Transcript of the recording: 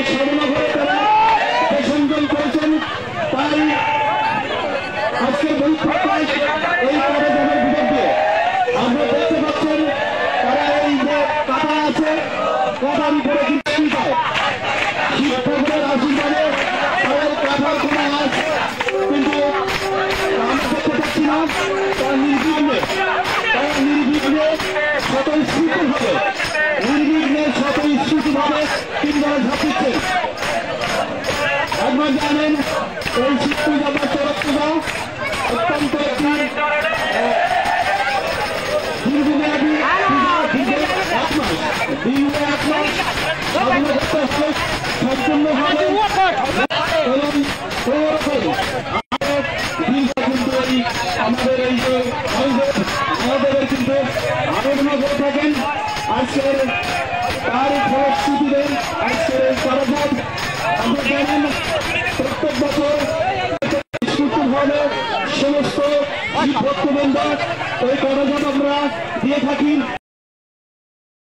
সাধনা করে তারা সংগ্রাম করেছেন। তাই আজকে বৈঠকে এই কারাগারের বিরুদ্ধে আমরা দেখতে পাচ্ছেন তারা এই যে কাটা আছে কাটার উপরে শিক্ষকদের আশীর্বাদে তাদের কাটার কোনো আজ কিন্তু আমরা দেখতে পাচ্ছি না। তারা নির্বিঘ্নে স্বতঃস্ফূর্তভাবে তিনি তারা ঝাঁপিয়েছেন। আপনারা জানেন এই শিক্ষক আমরা চরকপূজা অত্যন্ত একটি দীর্ঘমেয়াদী সম্পূর্ণভাবে আমাদের এই যে আমাদের কিন্তু আলোচনা করে থাকেন। আজকের তার ফলশ্রুতিতে আজকের এই কারাগার আমরা জানেন প্রত্যেক বছর সুষ্ঠুভাবে সমস্ত ভক্তবৃন্দ এই কারাগার আমরা দিয়ে থাকি।